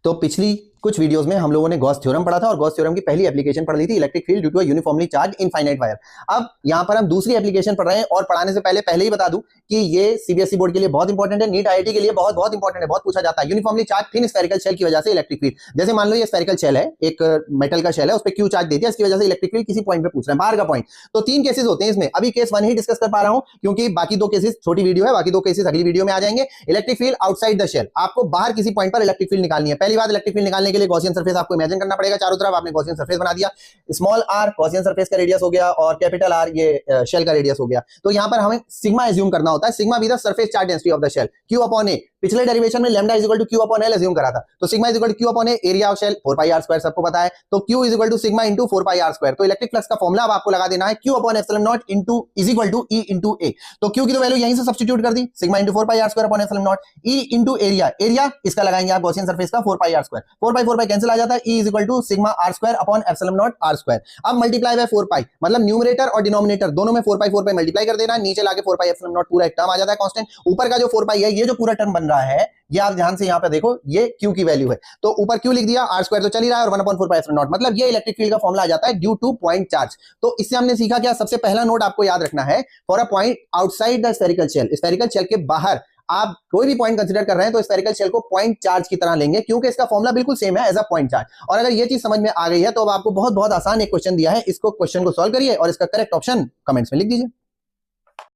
तो पिछली कुछ वीडियोस में हम लोगों ने गॉस थ्योरम पढ़ा था और गॉस थ्योरम की पहली एप्लीकेशन पढ़ ली थी electric field due to a uniformly charge infinite wire. अब यहां पर हम दूसरी एप्लीकेशन पढ़ रहे हैं और पढ़ाने से पहले ही बता दूं कि ये सीबीएसई बोर्ड के लिए बहुत इंपॉर्टेंट है, नीट आईआईटी के लिए बहुत बहुत इंपॉर्टेंट है, बहुत पूछा जाता है। Uniformly charge thin spherical shell की वजह से इलेक्ट्रिक फील्ड, जैसे मान लो ये स्फेरिकल शेल है, एक मेटल का शेल है, उस पर क्यू चार्ज देती है, इसकी वजह से इलेक्ट्रिक फील्ड किसी पॉइंट पे पूछ रहे हैं, बाहर का पॉइंट। तो 3 केसेस होते हैं इसमें, अभी केस 1 ही डिस्कस कर पा रहा हूं क्योंकि बाकी 2 केसेस छोटी वीडियो है, बाकी 2 केसेस अगली वीडियो में आ जाएंगे। Electric field outside the shell, आपको बाहर किसी पॉइंट पर इलेक्ट्रिक फील्ड निकालनी है। पहली बात, इलेक्ट्रिक फील्ड निकालने के लिए गॉसियन सरफेस आपको इमेजिन करना पड़ेगा, चारों तरफ आपने गॉसियन सरफेस बना दिया, स्मॉल आर गॉसियन सरफेस का रेडियस हो गया और कैपिटल आर ये शेल का रेडियस हो गया। तो यहां पर हमें सिग्मा एज्यूम करना होता है, sigma be the surface charge density of the shell, Q upon A. पिछले डेरिवेशन में lambda is equal to Q upon L assume करा था, तो sigma is equal to Q upon A, area of shell 4 pi R square सबको पता है, तो Q is equal to sigma into 4 pi R square. तो electric flux का formula अब आपको लगा देना है Q upon epsilon naught into is equal to E into A. तो क्यू की तो वैल्यू यहीं से सब्स्टिट्यूट कर दी, sigma into 4 pi R square upon epsilon naught, E into area, area इसका लगाएंगे आप गॉसियन सरफेस का 4 pi R square, 4 pi cancel आ जाता है, E is equal to sigma R square upon epsilon naught R square. अब multiply by 4 pi, मतलब numerator और डिनोमिनेटर दोनों में 4 पाई मल्टीप्लाई कर देना, नीचे लाके 4 पाई एप्सिलॉन नॉट पूरा एक टर्म आ जाता है कांस्टेंट, ऊपर का जो 4 पाई है ये जो पूरा टर्म बन रहा है ये आप ध्यान से यहां पे देखो, ये क्यू की वैल्यू है, तो ऊपर क्यू लिख दिया, आर स्क्वायर तो चल ही रहा है और 1/4 पाई एप्सिलॉन नॉट, मतलब ये इलेक्ट्रिक फील्ड का फॉर्मूला आ जाता है ड्यू टू पॉइंट चार्ज। तो इससे हमने सीखा क्या, सबसे पहला नोट आपको याद रखना है, for a point outside the spherical shell, spherical shell के बाहर आप कोई भी पॉइंट कंसीडर कर रहे हैं तो स्फेरिकल शेल को पॉइंट चार्ज की तरह लेंगे क्योंकि इसका फॉर्मूला बिल्कुल सेम है एज अ पॉइंट चार्ज। और अगर ये चीज समझ में आ गई है तो अब आपको बहुत बहुत आसान एक क्वेश्चन दिया है, इसको क्वेश्चन को सॉल्व करिए और इसका करेक्ट ऑप्शन कमेंट्स में लिख दीजिए।